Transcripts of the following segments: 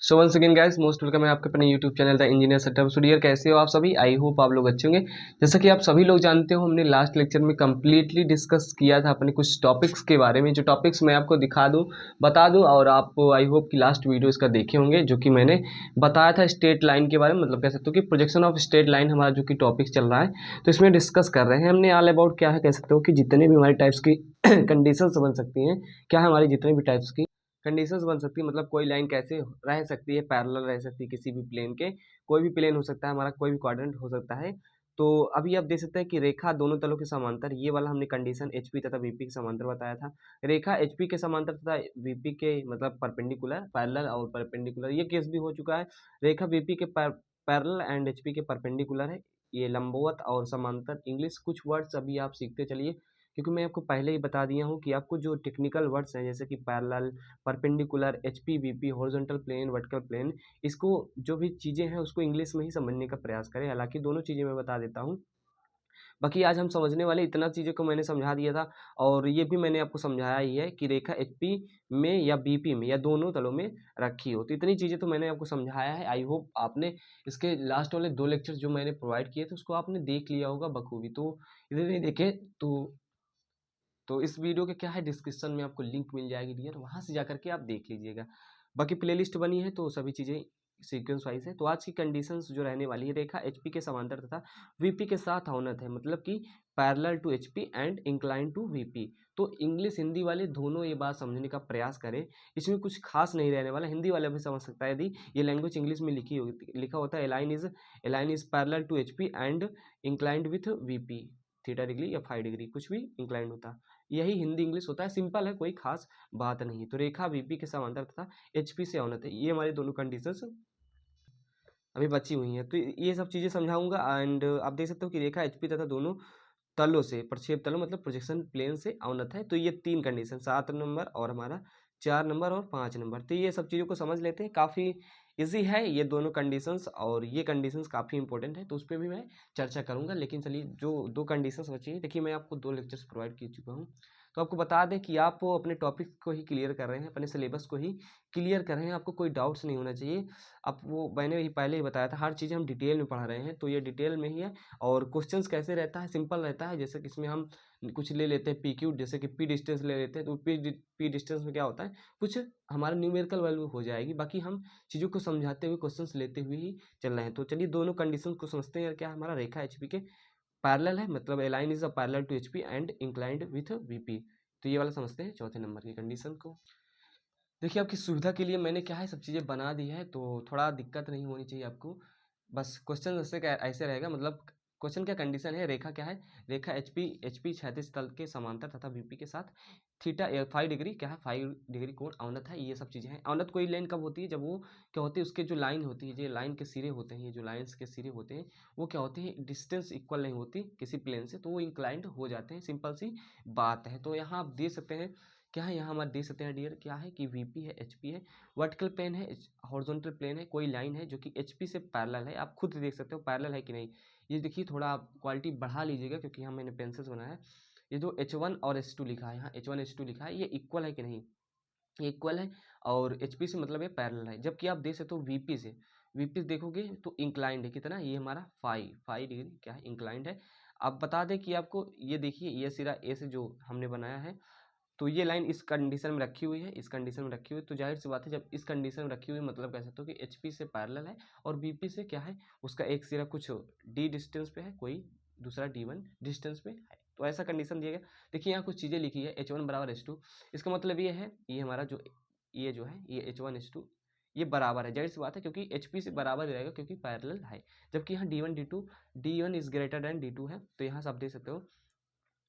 सो once again guys most welcome है आपके अपने YouTube channel the engineer setup studio. कैसे हो आप सभी? आई होप आप लोग अच्छे होंगे। जैसा कि आप सभी लोग जानते हो, हमने लास्ट लेक्चर में कंप्लीटली डिस्कस किया था अपने कुछ टॉपिक्स के बारे में। जो टॉपिक्स मैं आपको दिखा दूं, बता दूं, और आप आई होप कि लास्ट वीडियो इसका देखे होंगे, जो कि मैंने बताया था स्ट्रेट लाइन के बारे में। मतलब कह सकते हो कि प्रोजेक्शन ऑफ स्ट्रेट लाइन हमारा जो कि टॉपिक चल रहा है, तो इसमें डिस्कस कर रहे हैं हमने ऑल अबाउट क्या है, कह सकते हो कि जितने भी हमारे टाइप्स की कंडीशंस बन सकती हैं, क्या है हमारी जितने भी टाइप्स की कंडीशंस बन सकती है। मतलब कोई लाइन कैसे रह सकती है, पैरेलल रह सकती है किसी भी प्लेन के। कोई भी प्लेन हो सकता है हमारा, कोई भी क्वाड्रेंट हो सकता है। तो अभी आप देख सकते हैं कि रेखा दोनों तलों के समांतर, ये वाला हमने कंडीशन एचपी तथा वीपी के समांतर बताया था। रेखा एचपी के समांतर तथा वीपी के मतलब परपेंडिकुलर, पैरेलल और परपेंडिकुलर, ये केस भी हो चुका है। रेखा वीपी के पैरेलल एंड एचपी के परपेंडिकुलर है। ये लंबवत और समांतर, इंग्लिश कुछ वर्ड्स अभी आप सीखते चलिए, क्योंकि मैं आपको पहले ही बता दिया हूँ कि आपको जो टेक्निकल वर्ड्स हैं जैसे कि parallel, perpendicular, HP, VP, horizontal plane, vertical plane, इसको जो भी चीज़ें हैं उसको इंग्लिश में ही समझने का प्रयास करें। हालांकि दोनों चीज़ें मैं बता देता हूँ, बाकी आज हम समझने वाले इतना चीज़ों को मैंने समझा दिया था। और ये भी मैंने आपको समझाया ही है कि रेखा एचपी में या बीपी में या दोनों तलों में रखी हो, तो इतनी चीज़ें तो मैंने आपको समझाया है। आई होप आपने इसके लास्ट वाले 2 लेक्चर जो मैंने प्रोवाइड किए थे उसको आपने देख लिया होगा बखूबी। तो यदि नहीं देखे तो इस वीडियो के क्या है, डिस्क्रिप्शन में आपको लिंक मिल जाएगी डियर, वहाँ से जाकर के आप देख लीजिएगा। बाकी प्लेलिस्ट बनी है तो सभी चीज़ें सीक्वेंस वाइज है। तो आज की कंडीशंस जो रहने वाली है, रेखा एचपी के समांतर तथा वीपी के साथ अवनत है, मतलब कि parallel to HP and incline to VP. तो इंग्लिश हिंदी वाले दोनों ये बात समझने का प्रयास करें, इसमें कुछ खास नहीं रहने वाला। हिंदी वाला भी समझ सकता है यदि ये लैंग्वेज इंग्लिश में लिखा होता है। A line is parallel to HP and inclined with VP, theta degree या 5 डिग्री, कुछ भी इंक्लाइंड होता, यही हिंदी इंग्लिश होता है। सिंपल है, कोई खास बात नहीं। तो रेखा वीपी के समांतर तथा एचपी से अवनत है, ये हमारी दोनों कंडीशंस अभी बची हुई हैं। तो ये सब चीज़ें समझाऊंगा। एंड आप देख सकते हो कि रेखा एचपी तथा दोनों तलों से, प्रक्षेप तलों मतलब प्रोजेक्शन प्लेन से अवनत है। तो ये 3 कंडीशन, 7 नंबर और हमारा 4 नंबर और 5 नंबर, तो ये सब चीज़ों को समझ लेते हैं। काफ़ी इजी है ये दोनों कंडीशंस, और ये कंडीशंस काफ़ी इंपॉर्टेंट है, तो उस पर भी मैं चर्चा करूंगा। लेकिन चलिए, जो 2 कंडीशंस बची हैं, देखिए मैं आपको 2 लेक्चर्स प्रोवाइड कर चुका हूँ। तो आपको बता दें कि आप अपने टॉपिक को ही क्लियर कर रहे हैं, अपने सिलेबस को ही क्लियर कर रहे हैं, आपको कोई डाउट्स नहीं होना चाहिए। आप वो मैंने ही पहले ही बताया था, हर चीज़ हम डिटेल में पढ़ा रहे हैं, तो ये डिटेल में ही है। और क्वेश्चंस कैसे रहता है, सिंपल रहता है। जैसे कि इसमें हम कुछ ले लेते हैं पी क्यू, जैसे कि पी डिस्टेंस ले लेते हैं, तो पी डिस्टेंस में क्या होता है, कुछ हमारा न्यूमेरिकल वैल्यू हो जाएगी। बाकी हम चीज़ों को समझाते हुए, क्वेश्चंस लेते हुए ही चल रहे हैं। तो चलिए दोनों कंडीशन को समझते हैं। क्या हमारा रेखा एचपी के पैरेलल है, मतलब a line is a parallel to HP and inclined with VP. तो ये वाला समझते हैं चौथे नंबर की कंडीशन को। देखिए आपकी सुविधा के लिए मैंने क्या है, सब चीज़ें बना दी है, तो थोड़ा दिक्कत नहीं होनी चाहिए आपको। बस क्वेश्चन ऐसे ऐसे रहेगा, मतलब क्वेश्चन क्या कंडीशन है, रेखा क्या है, रेखा एचपी क्षैतिज तल के समांतर तथा वीपी के साथ थीटा 5 डिग्री क्या है, 5 डिग्री कोण अवनत है। ये सब चीज़ें हैं। अवनत कोई लाइन कब होती है, जब वो क्या होती है, उसके जो लाइन होती है, जो लाइन के सिरे होते हैं, ये जो लाइन्स के सिरे होते हैं, वो क्या होते हैं, डिस्टेंस इक्वल नहीं होती किसी प्लेन से, तो वो इंक्लाइंड हो जाते हैं। सिंपल सी बात है। तो यहाँ आप देख सकते हैं क्या है, यहाँ हमारे देख सकते हैं डियर, क्या है कि वीपी है, एचपी है, वर्टिकल प्लेन है, हॉरिजॉन्टल प्लेन है, कोई लाइन है जो कि एचपी से पैरेलल है। आप खुद देख सकते हो पैरेलल है कि नहीं। ये देखिए, थोड़ा आप क्वालिटी बढ़ा लीजिएगा, क्योंकि यहाँ मैंने पेंसिल्स बनाया है। ये जो H1 और H2 लिखा है, यहाँ H1 H2 लिखा है, ये इक्वल है कि नहीं, ये इक्वल है। और एचपी से मतलब ये पैरेलल है। जबकि आप देख सकते हो वीपी से देखोगे तो इंक्लाइंड है कितना, ये हमारा 5 डिग्री क्या है, इंक्लाइंड है। अब बता दें कि आपको ये देखिए, ये सिरा ए से जो हमने बनाया है, तो ये लाइन इस कंडीशन में रखी हुई है, इस कंडीशन में रखी हुई है। तो जाहिर सी बात है, जब इस कंडीशन में रखी हुई, मतलब कह सकते हो कि एचपी से पैरेलल है, और बीपी से क्या है, उसका एक सिरा कुछ डी डिस्टेंस पे है, कोई दूसरा D1 डिस्टेंस पे है। तो ऐसा कंडीशन दिया गया। देखिए यहाँ कुछ चीज़ें लिखी है, H1 बराबर H2, इसका मतलब ये है, ये हमारा जो है ये H1 H2 ये बराबर है। जाहिर सी बात है, क्योंकि एचपी से बराबर ही रहेगा, क्योंकि पैरेलल है। जबकि यहाँ D1 is greater than D2 है। तो यहाँ से आप देख सकते हो,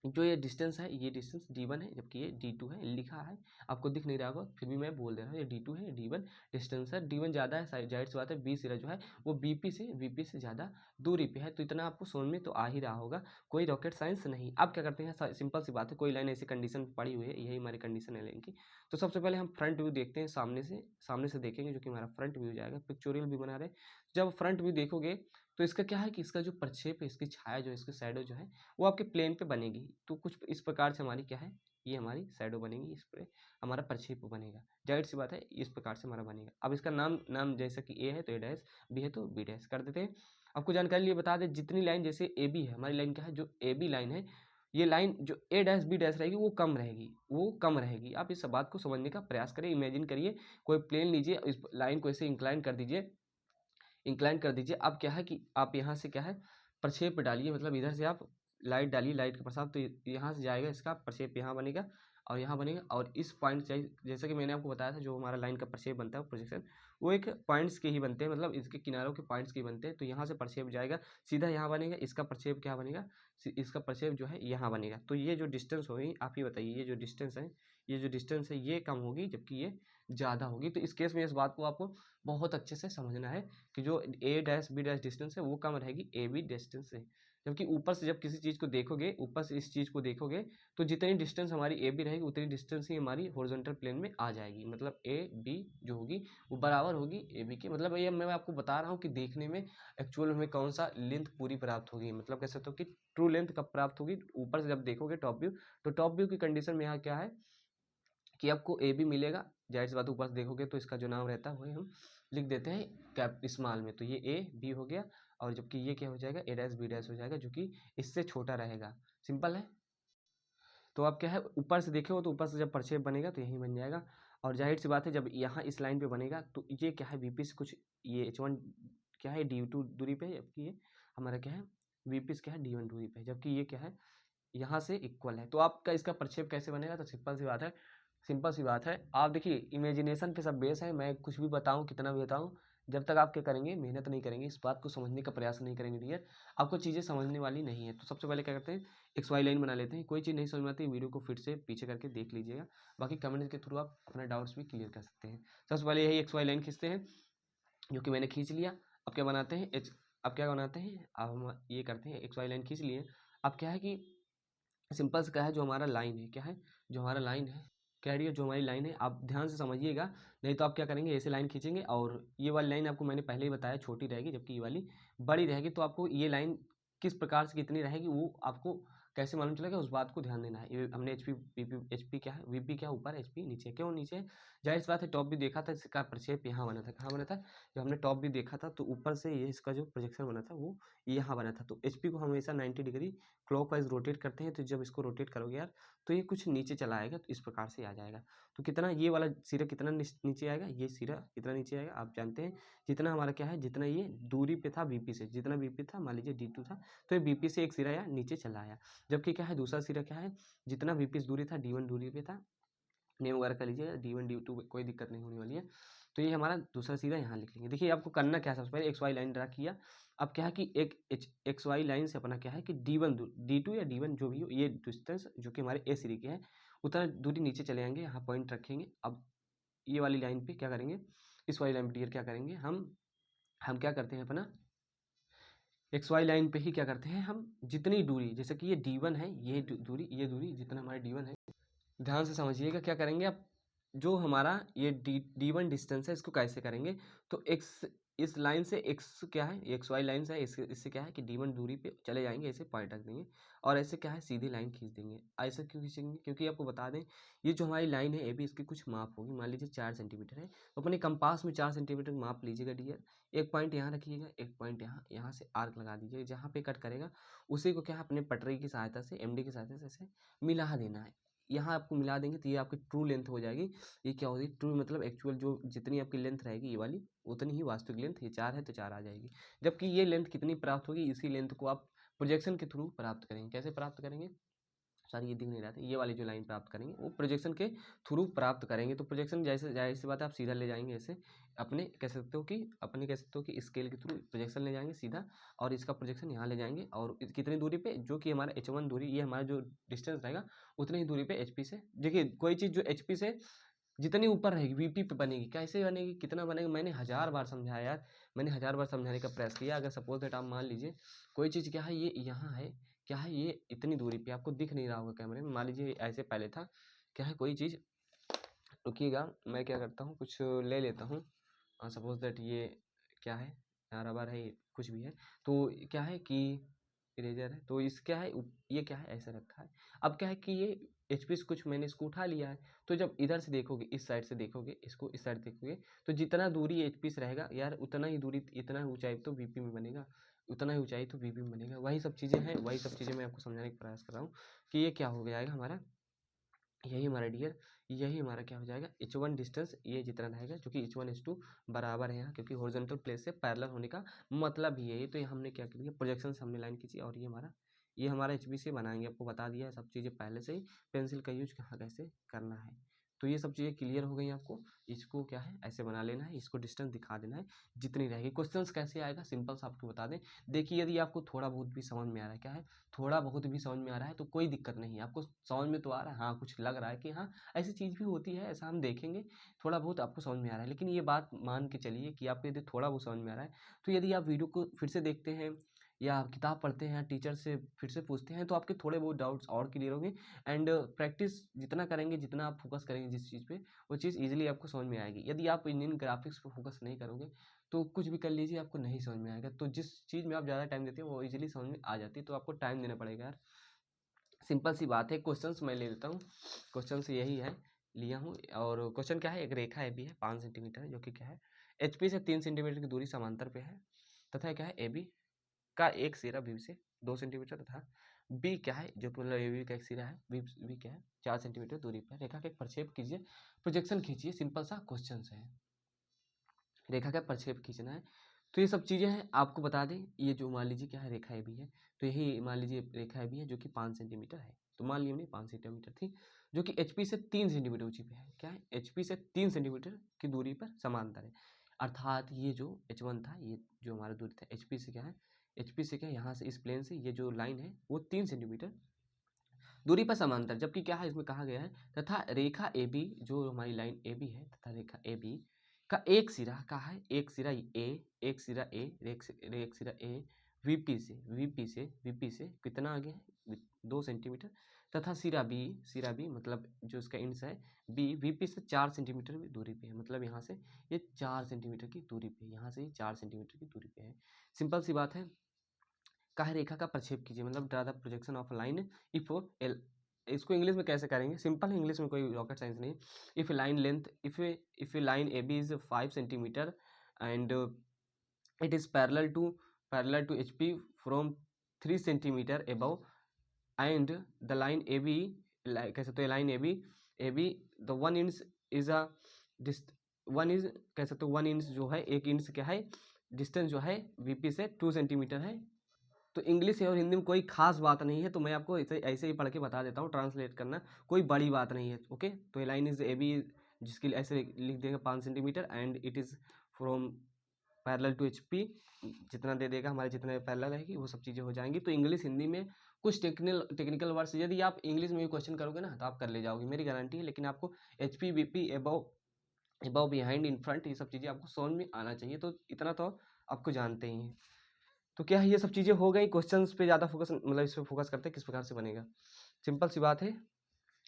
जो ये डिस्टेंस है, ये डिस्टेंस D1 है, जबकि ये D2 है। लिखा है, आपको दिख नहीं रहा होगा, फिर भी मैं बोल दे रहा हूँ, ये D2 है, ये D1 डिस्टेंस है। D1 ज़्यादा है, जाहिर सी बात है, बी सिरा जो है वो वीपी से ज़्यादा दूरी पे है। तो इतना आपको समझ में तो आ ही रहा होगा, कोई रॉकेट साइंस नहीं। अब क्या करते हैं, सिंपल सी बात है, कोई लाइन ऐसी कंडीशन पड़ी हुई है, यही हमारी कंडीशन है लाइन की। तो सबसे पहले हम फ्रंट व्यू देखते हैं, सामने से देखेंगे, जो कि हमारा फ्रंट व्यू जाएगा। पिक्चोरियल भी बना रहे, जब फ्रंट व्यू देखोगे तो इसका क्या है कि इसका जो प्रक्षेप है, इसकी छाया जो है, इसकी शैडो जो है, वो आपके प्लेन पे बनेगी। तो कुछ इस प्रकार से हमारी क्या है, ये हमारी शैडो बनेगी, इस पर हमारा प्रक्षेप बनेगा। जाहिर सी बात है इस प्रकार से हमारा बनेगा। अब इसका नाम जैसा कि ए है तो ए डैश, बी है तो बी डैश कर देते हैं। आपको जानकारी लिए बता दें, जितनी लाइन जैसे ए बी है, हमारी लाइन क्या है, जो ए बी लाइन है, ये लाइन जो ए डैश बी डैश रहेगी वो कम रहेगी, वो कम रहेगी। आप इस बात को समझने का प्रयास करें, इमेजिन करिए, कोई प्लेन लीजिए, इस लाइन को ऐसे इंक्लाइन कर दीजिए, इंक्लाइन कर दीजिए। अब क्या है कि आप यहाँ से क्या है प्रक्षेप डालिए, मतलब इधर से आप लाइट डालिए, लाइट के प्रसाद, तो यहाँ से जाएगा इसका प्रक्षेप, यहाँ बनेगा और यहाँ बनेगा। और इस पॉइंट से, जैसा कि मैंने आपको बताया था, जो हमारा लाइन का प्रक्षेप बनता है प्रोजेक्शन, वो एक पॉइंट्स के ही बनते हैं, मतलब इसके किनारों के पॉइंट्स के ही बनते हैं। तो यहाँ से प्रक्षेप जाएगा सीधा यहाँ बनेगा, इसका प्रक्षेप क्या बनेगा, इसका प्रक्षेप जो है यहाँ बनेगा। तो ये जो डिस्टेंस होगी, आप ही बताइए, ये जो डिस्टेंस है, ये जो डिस्टेंस है ये कम होगी जबकि ये ज़्यादा होगी। तो इस केस में इस बात को आपको बहुत अच्छे से समझना है कि जो ए डैश बी डैश डिस्टेंस है वो कम रहेगी ए बी डिस्टेंस से। जबकि ऊपर से जब किसी चीज़ को देखोगे, ऊपर से इस चीज़ को देखोगे, तो जितनी डिस्टेंस हमारी ए बी रहेगी उतनी डिस्टेंस ही हमारी हॉरिजॉन्टल प्लेन में आ जाएगी। मतलब ए बी जो होगी वो बराबर होगी ए बी की। मतलब ये मैं आपको बता रहा हूँ कि देखने में एक्चुअल में कौन सा लेंथ पूरी प्राप्त होगी, मतलब कह सकते हो कि ट्रू लेंथ कब प्राप्त होगी, ऊपर से जब देखोगे टॉप व्यू। तो टॉप व्यू की कंडीशन में यहाँ क्या है कि आपको ए बी मिलेगा, जाहिर सी बात ऊपर से देखोगे तो इसका जो नाम रहता है वही हम लिख देते हैं कैप स्मॉल में। तो ये ए बी हो गया, और जबकि ये क्या हो जाएगा, ए डैश बी डैश हो जाएगा, जो कि इससे छोटा रहेगा। सिंपल है। तो आप क्या है ऊपर से देखे हो तो ऊपर से जब प्रक्षेप बनेगा तो यही बन जाएगा। और जाहिर सी बात है जब यहाँ इस लाइन पे बनेगा तो ये क्या है वीपी से कुछ, ये H1 क्या है D2 दूरी पे है, जबकि ये हमारा क्या है वीपी से क्या है D1 दूरी पे है, जबकि ये क्या है यहाँ से इक्वल है। तो आपका इसका प्रक्षेप कैसे बनेगा, तो सिंपल सी बात है, सिंपल सी बात है। आप देखिए इमेजिनेशन पे सब बेस है, मैं कुछ भी बताऊँ कितना भी बताऊँ, जब तक आप क्या करेंगे मेहनत नहीं करेंगे, इस बात को समझने का प्रयास नहीं करेंगे डियर, आपको चीज़ें समझने वाली नहीं है। तो सबसे पहले क्या करते हैं, एक्स वाई लाइन बना लेते हैं। कोई चीज़ नहीं समझ में आती वीडियो को फिर से पीछे करके देख लीजिएगा, बाकी कमेंट के थ्रू आप अपना डाउट्स भी क्लियर कर सकते हैं। सबसे पहले यही एक्स वाई लाइन खींचते हैं, जो कि मैंने खींच लिया। अब क्या बनाते हैं अब क्या बनाते हैं, अब हम ये करते हैं एक्स वाई लाइन खींच लिए। अब क्या है कि सिंपल से क्या है, जो हमारा लाइन है, क्या है जो हमारा लाइन है, कह रही है जो हमारी लाइन है, आप ध्यान से समझिएगा, नहीं तो आप क्या करेंगे ऐसे लाइन खींचेंगे और ये वाली लाइन आपको मैंने पहले ही बताया छोटी रहेगी जबकि ये वाली बड़ी रहेगी। तो आपको ये लाइन किस प्रकार से कितनी रहेगी वो आपको कैसे मालूम चलेगा, उस बात को ध्यान देना है। ये हमने एच पी क्या है, वीपी क्या ऊपर, एच पी नीचे, क्यों नीचे, जाहिर सी बात है टॉप भी देखा था, इसका प्रक्षेप यहाँ बना था, कहाँ बना था, जब हमने टॉप भी देखा था तो ऊपर से ये इसका जो प्रोजेक्शन बना था वो यहाँ बना था। तो एच पी को हमेशा 90 डिग्री क्लॉकवाइज रोटेट करते हैं, तो जब इसको रोटेट करोगे यार तो ये कुछ नीचे चला आएगा, तो इस प्रकार से आ जाएगा। तो कितना ये वाला सिरा कितना नीचे आएगा, ये सिरा कितना नीचे आएगा आप जानते हैं, जितना हमारा क्या है, जितना ये दूरी पे था वीपी से, जितना वीपी था मान लीजिए D2 था, तो ये वीपी से एक सिरा या नीचे चला आया। जबकि क्या है दूसरा सिरा क्या है, जितना वीपी से दूरी था D1 दूरी पे था, नेम वगैरह कर लीजिए, D1 D2 कोई दिक्कत नहीं होने वाली है। तो ये हमारा दूसरा सीधा यहाँ लिख लेंगे। देखिए आपको करना क्या है, सबसे पहले एक्स वाई लाइन ड्रा किया। अब क्या है कि एक एक्स वाई लाइन से अपना क्या है कि D1 D2 या D1 जो भी हो, ये डिस्टेंस जो कि हमारे ए सीरीज के है उतना दूरी नीचे चले जाएंगे, यहाँ पॉइंट रखेंगे। अब ये वाली लाइन पे क्या करेंगे, इस वाली लाइन पे डियर क्या करेंगे, हम क्या करते हैं अपना एक्स वाई लाइन पे ही क्या करते हैं, हम जितनी दूरी, जैसे कि ये D1 है, ये दूरी जितना हमारे D1 है, ध्यान से समझिएगा क्या करेंगे आप, जो हमारा ये D1 डिस्टेंस है इसको कैसे करेंगे, तो एक्स इस लाइन से एक्स क्या है, एक्स वाई लाइन से है, इससे क्या है कि D1 दूरी पे चले जाएंगे, ऐसे पॉइंट रख देंगे और ऐसे क्या है सीधी लाइन खींच देंगे। ऐसे क्यों खींचेंगे, क्योंकि आपको बता दें ये जो हमारी लाइन है ए भी इसकी कुछ माप होगी, मान लीजिए 4 सेंटीमीटर है, तो अपने कंपास में 4 सेंटीमीटर माप लीजिएगा डियर। एक पॉइंट यहाँ रखिएगा, एक पॉइंट यहाँ से आर्क लगा दीजिएगा, जहाँ पे कट करेगा उसी को क्या है अपने पटरी की सहायता से, एमडी की सहायता से ऐसे मिला देना है। यहाँ आपको मिला देंगे तो ये आपकी ट्रू लेंथ हो जाएगी। ये क्या होगी ट्रू, मतलब एक्चुअल जो जितनी आपकी लेंथ रहेगी ये वाली उतनी ही वास्तविक लेंथ, ये 4 है तो 4 आ जाएगी। जबकि ये लेंथ कितनी प्राप्त होगी, इसी लेंथ को आप प्रोजेक्शन के थ्रू प्राप्त करेंगे। कैसे प्राप्त करेंगे, सॉरी ये दिख नहीं रहा था, ये वाली जो लाइन प्राप्त करेंगे वो प्रोजेक्शन के थ्रू प्राप्त करेंगे। तो प्रोजेक्शन जैसे जाहिर सी बात है आप सीधा ले जाएंगे ऐसे, अपने कह सकते हो कि स्केल के थ्रू प्रोजेक्शन ले जाएंगे सीधा, और इसका प्रोजेक्शन यहाँ ले जाएंगे और कितनी दूरी पे, जो कि हमारा H1 दूरी, ये हमारा जो डिस्टेंस रहेगा उतनी ही दूरी पे HP से। देखिए कोई चीज़ जो HP से जितनी ऊपर रहेगी वीपी पे बनेगी, कैसे बनेगी, कितना बनेगा, मैंने 1000 बार समझाया यार, मैंने 1000 बार समझाने का प्रयास किया। अगर सपोज दैट आप मान लीजिए कोई चीज़ क्या है, ये यहाँ है, क्या है ये इतनी दूरी पे आपको दिख नहीं रहा होगा कैमरे में, मान लीजिए ऐसे पहले था, क्या है कोई चीज़, रुकिएगा मैं क्या करता हूँ कुछ ले लेता हूँ, सपोज दैट ये क्या है, यहाँ रबर है, कुछ भी है, तो क्या है कि इरेजर है, तो इस क्या है ये क्या है ऐसे रखा है। अब क्या है कि ये HP से कुछ मैंने इसको उठा लिया है। तो जब इधर से देखोगे, इस साइड से देखोगे, इसको इस साइड देखोगे, तो जितना दूरी HP से रहेगा यार उतना ही दूरी, इतना ऊंचाई तो VP में बनेगा, उतना ही ऊंचाई तो VP में बनेगा। वही सब चीज़ें हैं, वही सब चीज़ें मैं आपको समझाने का प्रयास कर रहा हूँ कि ये क्या हो जाएगा हमारा, यही हमारा डियर, यही हमारा क्या हो जाएगा, H1 डिस्टेंस ये जितना रहेगा, जो कि H1 H2 बराबर है यहाँ, क्योंकि हॉरिजॉन्टल प्लेन से पैरेलल होने का मतलब ही है ये। तो ये हमने क्या किया, प्रोजेक्शन से हमने लाइन खींची और ये हमारा HB से बनाएंगे, आपको बता दिया है सब चीज़ें पहले से ही, पेंसिल का यूज कहाँ कैसे करना है। तो ये सब चीज़ें क्लियर हो गई आपको। इसको क्या है ऐसे बना लेना है, इसको डिस्टेंस दिखा देना है जितनी रहेगी। क्वेश्चंस कैसे आएगा, सिंपल सा आपको बता दें। देखिए यदि आपको थोड़ा बहुत भी समझ में आ रहा है, क्या है थोड़ा बहुत भी समझ में आ रहा है तो कोई दिक्कत नहीं है। आपको समझ में तो आ रहा है, हाँ कुछ लग रहा है कि हाँ ऐसी चीज़ भी होती है, ऐसा हम देखेंगे, थोड़ा बहुत आपको समझ में आ रहा है। लेकिन ये बात मान के चलिए कि आपको यदि थोड़ा बहुत समझ में आ रहा है, तो यदि आप वीडियो को फिर से देखते हैं या किताब पढ़ते हैं, टीचर से फिर से पूछते हैं, तो आपके थोड़े बहुत डाउट्स और क्लियर होंगे। एंड प्रैक्टिस जितना करेंगे, जितना आप फोकस करेंगे जिस चीज़ पे, वो चीज़ ईजिली आपको समझ में आएगी। यदि आप इन ग्राफिक्स पर फोकस नहीं करोगे तो कुछ भी कर लीजिए, आपको नहीं समझ में आएगा। तो जिस चीज़ में आप ज़्यादा टाइम देते हैं वो ईजिली समझ में आ जाती है, तो आपको टाइम देना पड़ेगा यार। सिंपल सी बात है। क्वेश्चंस मैं ले लेता हूँ, क्वेश्चंस यही है, लिया हूँ। और क्वेश्चन क्या है, एक रेखा ए बी है 5 सेंटीमीटर, जो कि क्या है HP से 3 सेंटीमीटर की दूरी समांतर पे है, तथा क्या है AB का एक सिरा बी से 2 सेंटीमीटर तथा बी क्या है, जो मतलब AB का एक सिरा है, बी क्या है 4 सेंटीमीटर दूरी पर। रेखा का एक प्रक्षेप कीजिए, प्रोजेक्शन खींचिए। सिंपल सा क्वेश्चन है, रेखा का प्रक्षेप खींचना है। तो ये सब चीज़ें हैं, आपको बता दें। ये जो मान लीजिए क्या है, रेखा AB है, तो यही मान लीजिए रेखा AB है जो कि 5 सेंटीमीटर है। तो मान लीजिए हमने 5 सेंटीमीटर थी, जो कि HP से 3 सेंटीमीटर ऊंची पे है। क्या है, HP से 3 सेंटीमीटर की दूरी पर समांतर है। अर्थात ये जो H1 था, ये जो हमारा दूरी था HP से, क्या है HP से क्या है, यहाँ से इस प्लेन से ये जो लाइन है वो 3 सेंटीमीटर दूरी पर समांतर। जबकि क्या है, इसमें कहा गया है तथा रेखा AB, जो हमारी लाइन AB है, तथा रेखा AB का एक सिरा का है, एक सिरा A, एक सिरा A, एक सिरा A VP से कितना आगे है 2 सेंटीमीटर, तथा सिरा B मतलब जो इसका इंच है B VP से 4 सेंटीमीटर की दूरी पे है। मतलब यहाँ से ये 4 सेंटीमीटर की दूरी पे है, यहाँ से ये 4 सेंटीमीटर की दूरी पे है। सिंपल सी बात है। कहा रेखा का प्रक्षेप कीजिए, मतलब draw the projection of line if L. इसको इंग्लिश में कैसे करेंगे, सिंपल है, इंग्लिश में कोई रॉकेट साइंस नहीं। If line length, if line A B is 5 centimetre and it is parallel to HP from 3 centimetre above, and the line A B, कैसे तो line A B the 1 inch is a dist 1 inch, कैसे तो 1 inch जो है, 1 inch क्या है distance जो है VP से 2 सेंटीमीटर है। तो इंग्लिश और हिंदी में कोई खास बात नहीं है, तो मैं आपको ऐसे ऐसे ही पढ़ के बता देता हूँ, ट्रांसलेट करना कोई बड़ी बात नहीं है। ओके, तो ये लाइन इज ए बी, जिसके लिए ऐसे लिख देंगे 5 centimetre, and it is from parallel to HP, जितना दे देगा हमारे जितने पैरेलल रहेगी वो सब चीज़ें हो जाएंगी। तो इंग्लिश हिंदी में कुछ टेक्निकल वर्ड्स यदि आप इंग्लिश में भी क्वेश्चन करोगे ना तो आप कर ले जाओगे, मेरी गारंटी है। लेकिन आपको HP VP above behind in front, ये सब चीज़ें आपको समझ में आना चाहिए। तो इतना तो आपको जानते ही हैं। तो क्या है, ये सब चीज़ें हो गई। क्वेश्चंस पे ज़्यादा फोकस, मतलब इस पे फोकस करते हैं किस प्रकार से बनेगा। सिंपल सी बात है,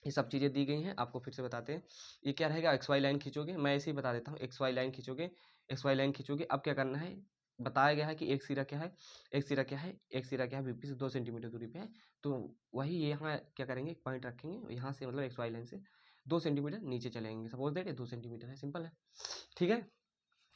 ये सब चीज़ें दी गई हैं, आपको फिर से बताते हैं। ये क्या रहेगा, XY लाइन खींचोगे, मैं ऐसे ही बता देता हूँ। XY लाइन खींचोगे, XY लाइन खींचोगे। अब क्या करना है, बताया गया है कि एक सिरा क्या है, VP से 2 सेंटीमीटर दूरी पे है। तो वही ये यहाँ क्या करेंगे, एक पॉइंट रखेंगे यहाँ से, मतलब XY लाइन से 2 सेंटीमीटर नीचे चलेंगे। सपोज दैट 2 सेंटीमीटर है, सिंपल है, ठीक है।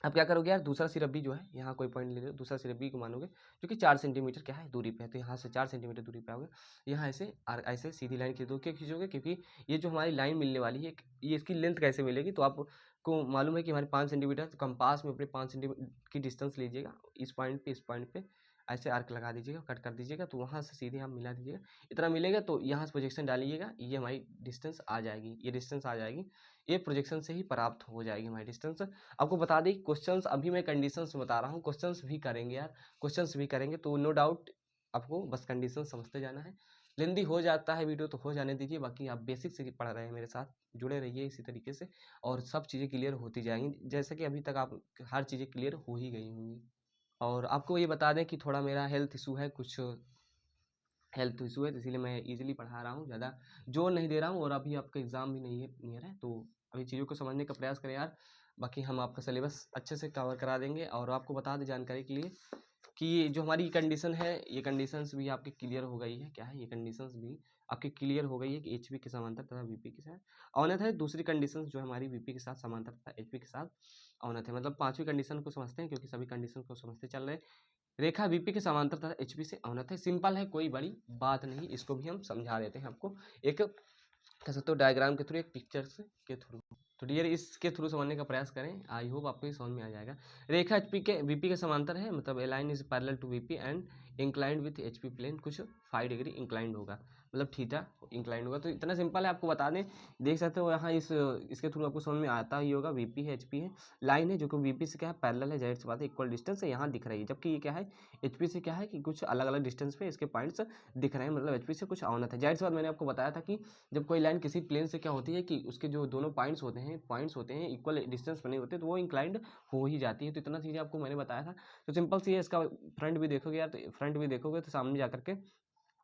अब क्या करोगे यार, दूसरा सिरा B जो है, यहाँ कोई पॉइंट ले लो, दूसरा सिरा B को मानोगे, जो कि 4 सेंटीमीटर क्या है दूरी पे है। तो यहाँ से 4 सेंटीमीटर दूरी पे आओगे, यहाँ ऐसे सीधी लाइन खींच दो। क्यों खींचोगे, क्योंकि ये जो हमारी लाइन मिलने वाली है, ये इसकी लेंथ कैसे मिलेगी, तो आपको मालूम है कि हमारे 5 सेंटीमीटर, तो कंपास में अपने 5 सेंटीमीटर की डिस्टेंस लीजिएगा, इस पॉइंट पे ऐसे आर्क लगा दीजिएगा, कट कर दीजिएगा, तो वहाँ से सीधे हम मिला दीजिएगा, इतना मिलेगा। तो यहाँ से प्रोजेक्शन डालिएगा, ये हमारी डिस्टेंस आ जाएगी, ये डिस्टेंस आ जाएगी, ये प्रोजेक्शन से ही प्राप्त हो जाएगी हमारी डिस्टेंस। आपको बता दें क्वेश्चंस, अभी मैं कंडीशंस बता रहा हूँ, क्वेश्चंस भी करेंगे यार, क्वेश्चंस भी करेंगे, तो नो डाउट आपको बस कंडीशन समझते जाना है। लेंदी हो जाता है वीडियो तो हो जाने दीजिए, बाकी आप बेसिक से पढ़ रहे हैं मेरे साथ, जुड़े रहिए इसी तरीके से, और सब चीज़ें क्लियर होती जाएंगी, जैसे कि अभी तक आप हर चीज़ें क्लियर हो ही गई होंगी। और आपको ये बता दें कि थोड़ा मेरा हेल्थ इशू है, कुछ हेल्थ इशू है, तो इसीलिए मैं इजीली पढ़ा रहा हूँ, ज़्यादा जोर नहीं दे रहा हूँ। और अभी आपका एग्ज़ाम भी नहीं है, नियर है, तो अभी चीज़ों को समझने का प्रयास करें यार। बाकी हम आपका सिलेबस अच्छे से कवर करा देंगे। और आपको बता दें जानकारी के लिए कि ये जो हमारी कंडीशन है, ये कंडीशंस भी आपकी क्लियर हो गई है। क्या है, ये कंडीशंस भी आपकी क्लियर हो गई है कि एचपी के समांतर तथा वीपी के साथ अवनत है। दूसरी कंडीशन जो हमारी वीपी के साथ समांतर तथा एचपी के साथ अवनत है, मतलब पांचवी कंडीशन को समझते हैं क्योंकि सभी कंडीशन को समझते चल रहे हैं। रेखा वीपी के समांतर तथा एचपी से अवनत है। सिंपल है, कोई बड़ी बात नहीं, इसको भी हम समझा देते हैं आपको एक कह सकते हो डायग्राम के थ्रू, एक पिक्चर से के थ्रू। तो डियर इसके थ्रू समझने का प्रयास करें, आई होप आपको ये समझ में आ जाएगा। रेखा एचपी के वीपी के समांतर है, मतलब a line is parallel to VP and inclined with HP plane, कुछ 5 डिग्री इंक्लाइंड होगा, मतलब थीटा इंक्लाइंड होगा। तो इतना सिंपल है, आपको बता दें, देख सकते हो यहाँ इसके थ्रू आपको समझ में आता ही होगा। वीपी है, एचपी है, लाइन है जो कि वीपी से क्या है पैरेलल है, जाहिर सी बात है इक्वल डिस्टेंस है, यहाँ दिख रही है। जबकि ये क्या है, एचपी से क्या है कि कुछ अलग अलग डिस्टेंस पे इसके पॉइंट्स दिख रहे हैं, मतलब एचपी से कुछ अवनत है। जाहिर सी बात, मैंने आपको बताया था कि जब कोई लाइन किसी प्लेन से क्या होती है कि उसके जो दोनों पॉइंट्स होते हैं इक्वल डिस्टेंस बने होते हैं, तो वो इंक्लाइंड हो ही जाती है। तो इतना चीज़ें आपको मैंने बताया था। तो सिंपल सी है, इसका फ्रंट भी देखोगे यार, तो फ्रंट भी देखोगे तो सामने जाकर के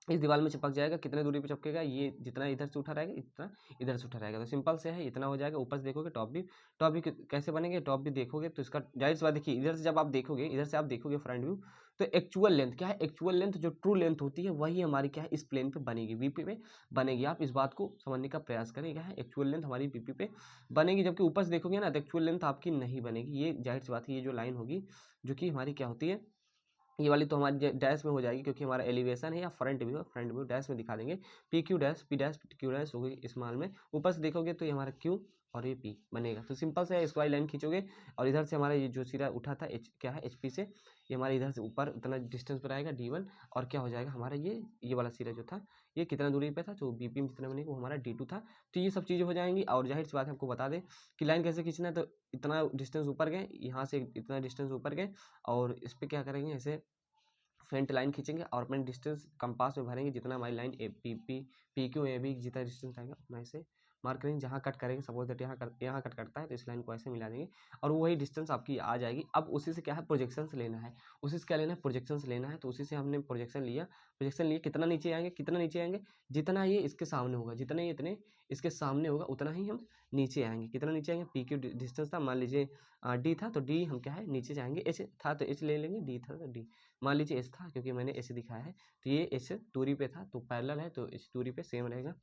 इस दीवार में चिपक जाएगा। कितने दूरी पे चिपकेगा, ये जितना इधर से उठा रहेगा इतना इधर से उठा रहेगा। तो सिंपल से है, इतना हो जाएगा। ऊपर से देखोगे टॉप भी कैसे बनेंगे, टॉप भी देखोगे तो इसका जाहिर सी बात, देखिए इधर से जब आप देखोगे, इधर से आप देखोगे फ्रंट व्यू, तो एक्चुअल लेंथ क्या है, एक्चुअल लेंथ जो ट्रू लेंथ होती है वही हमारी क्या है इस प्लेन पे बनेगी, वीपी पे बनेगी। आप इस बात को समझने का प्रयास करें, क्या है एक्चुअल लेंथ हमारी वीपी पे बनेगी। जबकि ऊपर से देखोगे ना तो एक्चुअल लेंथ आपकी नहीं बनेगी। ये जाहिर सी बात है, ये जो लाइन होगी जो कि हमारी क्या होती है, ये वाली तो हमारी डैश में हो जाएगी क्योंकि हमारा एलिवेशन है या फ्रंट व्यू है, फ्रंट व्यू डैश में दिखा देंगे। P Q dash, P dash Q dash होगी स्मॉल में। ऊपर से देखोगे तो ये हमारा क्यू और ये पी बनेगा। तो सिंपल से इसको वाली लाइन खींचोगे और इधर से हमारा ये जो सिरा उठा था एच क्या है एचपी से, ये हमारे इधर से ऊपर उतना डिस्टेंस पर आएगा D1, और क्या हो जाएगा हमारा ये वाला सिरा जो था ये कितना दूरी पे था, जो बीपी में जितना बनेगा वो हमारा D2 था। तो ये सब चीज़ें हो जाएंगी। और जाहिर सी बात है, आपको बता दें कि लाइन कैसे खींचना है, तो इतना डिस्टेंस ऊपर गए, यहाँ से इतना डिस्टेंस ऊपर गए और इस पर क्या करेंगे, ऐसे फ्रंट लाइन खींचेंगे और अपने डिस्टेंस कंपास में भरेंगे, जितना हमारी line A P P P Q A B जितना डिस्टेंस आएगा उतना ऐसे मार्क करेंगे। जहाँ कट करेंगे, सपोज दैट यहाँ कट करता है तो इस लाइन को ऐसे मिला देंगे और वही डिस्टेंस आपकी आ जाएगी। अब उसी से क्या है प्रोजेक्शंस लेना है, उसी से क्या लेना है प्रोजेक्शंस लेना है। तो उसी से हमने प्रोजेक्शन लिया, प्रोजेक्शन लिए कितना नीचे आएंगे, कितना नीचे आएंगे, जितना ये इसके सामने होगा, जितना ये इतने इसके सामने होगा उतना ही हम नीचे आएंगे। कितना नीचे आएंगे, पी क्यू डिस्टेंस था मान लीजिए डी था, तो डी हम क्या है नीचे जाएंगे, एच था तो एच ले लेंगे, डी था तो डी मान लीजिए एच था क्योंकि मैंने एच दिखाया है, तो ये एच दूरी पे था तो पैरेलल है तो एच दूरी पे सेम रहेगा।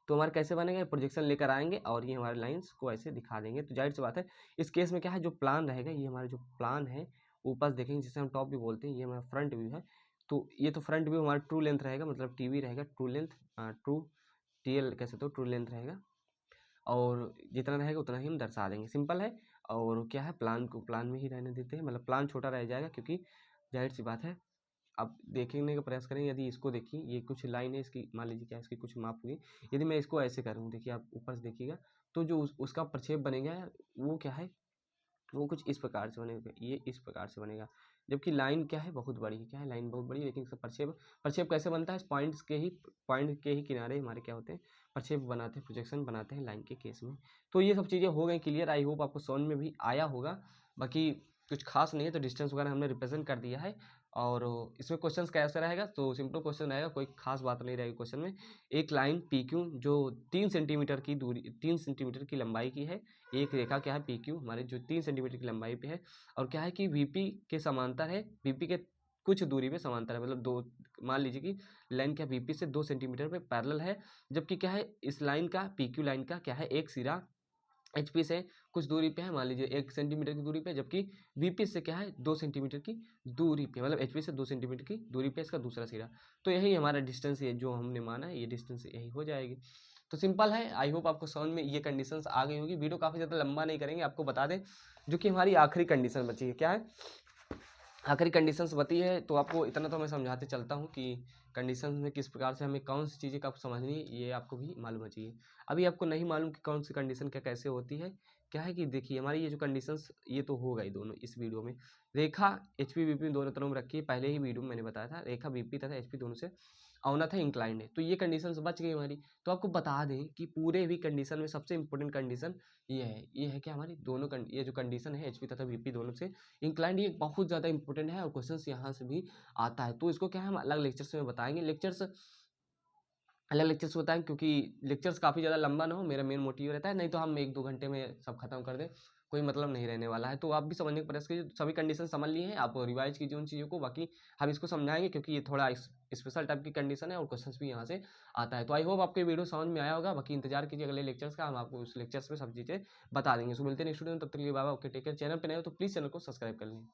तो हमारा कैसे बनेगा, प्रोजेक्शन लेकर आएंगे और ये हमारे लाइंस को ऐसे दिखा देंगे। तो जाहिर सी बात है इस केस में क्या है, जो प्लान रहेगा ये हमारा जो प्लान है ऊपर से देखेंगे, जिसे हम टॉप भी बोलते हैं, ये हमारा फ्रंट व्यू है। तो ये तो फ्रंट व्यू हमारा ट्रू लेंथ रहेगा, मतलब टीवी रहेगा ट्रू लेंथ, ट्रू टीएल कह सकते हो, ट्रू लेंथ रहेगा और जितना रहेगा उतना ही हम दर्शा देंगे। सिंपल है। और क्या है, प्लान को प्लान में ही रहने देते हैं, मतलब प्लान छोटा रह जाएगा क्योंकि जाहिर सी बात है आप देखने का प्रयास करें। यदि इसको देखिए, ये कुछ लाइन है इसकी, मान लीजिए क्या इसकी कुछ माप हुई, यदि मैं इसको ऐसे करूँ, देखिए आप ऊपर से देखिएगा तो जो उसका प्रक्षेप बनेगा यार, वो क्या है, वो कुछ इस प्रकार से बनेगा, ये इस प्रकार से बनेगा। जबकि लाइन क्या है बहुत बड़ी है, क्या है लाइन बहुत बड़ी है, लेकिन इसका प्रक्षेप प्रक्षेप कैसे बनता है, पॉइंट के ही किनारे हमारे क्या होते हैं प्रक्षेप बनाते हैं, प्रोजेक्शन बनाते हैं लाइन के केस में। तो ये सब चीज़ें हो गई क्लियर, आई होप आपको समझ में भी आया होगा। बाकी कुछ खास नहीं है, तो डिस्टेंस वगैरह हमने रिप्रेजेंट कर दिया है। और इसमें क्वेश्चन कैसे रहेगा, तो सिंपल क्वेश्चन रहेगा, कोई खास बात नहीं रहेगी क्वेश्चन में। एक लाइन पी क्यू जो 3 सेंटीमीटर की दूरी, 3 सेंटीमीटर की लंबाई की है, एक रेखा क्या है पी क्यू हमारे जो 3 सेंटीमीटर की लंबाई पे है, और क्या है कि वीपी के समांतर है, वीपी के कुछ दूरी पे समांतर है, मतलब दो, मान लीजिए कि लाइन क्या वीपी से 2 सेंटीमीटर पे पैरेलल है। जबकि क्या है इस लाइन का पी क्यू लाइन का क्या है एक सिरा एचपी से कुछ दूरी पे है, मान लीजिए 1 सेंटीमीटर की दूरी पे, जबकि वीपी से क्या है 2 सेंटीमीटर की दूरी पे, मतलब एचपी से 2 सेंटीमीटर की दूरी पे इसका दूसरा सिरा। तो यही हमारा डिस्टेंस है जो हमने माना है, ये डिस्टेंस यही हो जाएगी। तो सिंपल है, आई होप आपको समझ में ये कंडीशंस आ गई होगी। वीडियो काफ़ी ज़्यादा लंबा नहीं करेंगे, आपको बता दें जो कि हमारी आखिरी कंडीशन बची है, क्या है आखिरी कंडीशंस बती है। तो आपको इतना तो मैं समझाते चलता हूँ कि कंडीशंस में किस प्रकार से हमें कौन सी चीज़ें का समझनी है, ये आपको भी मालूम होना चाहिए। अभी आपको नहीं मालूम कि कौन सी कंडीशन क्या कैसे होती है। क्या है कि देखिए हमारी ये जो कंडीशंस ये तो हो गई दोनों इस वीडियो में। रेखा एचपी बीपी दोनों तरफ में रखी है, पहले ही वीडियो में मैंने बताया था, रेखा बीपी तथा एचपी दोनों से अवनत है, इंक्लाइंड है। तो ये कंडीशंस बच गई हमारी। तो आपको बता दें कि पूरे भी कंडीशन में सबसे इंपॉर्टेंट कंडीशन ये है कि हमारी दोनों ये जो कंडीशन है एचपी तथा बीपी दोनों से इंक्लाइंड, ये बहुत ज़्यादा इंपॉर्टेंट है और क्वेश्चन यहाँ से भी आता है। तो इसको क्या है हम अलग लेक्चर्स में बताएंगे, अलग लेक्चर्स बताएं, क्योंकि लेक्चर्स काफ़ी ज़्यादा लंबा ना हो, मेरा मेन मोटिव रहता है, नहीं तो हम 1-2 घंटे में सब खत्म कर दें कोई मतलब नहीं रहने वाला है। तो आप भी समझने का प्रयास कीजिए, सभी कंडीशन समझ लिए हैं, आप रिवाइज कीजिए उन चीज़ों को। बाकी हम इसको समझाएंगे क्योंकि ये थोड़ा स्पेशल टाइप की कंडीशन है और क्वेश्चन भी यहाँ से आता है। तो आई होप आपको ये वीडियो समझ में आया होगा। बाकी इंतजार कीजिए अगले लेक्चर्स का, हम आपको उस लेक्चर्स में सब चीज़ें बता देंगे। सो मिलते हैं नेक्स्ट वीडियो में, तब तक के लिए bye bye. Okay take care. Channel पर नए हो तो प्लीज़ चैनल को सब्सक्राइब कर लें।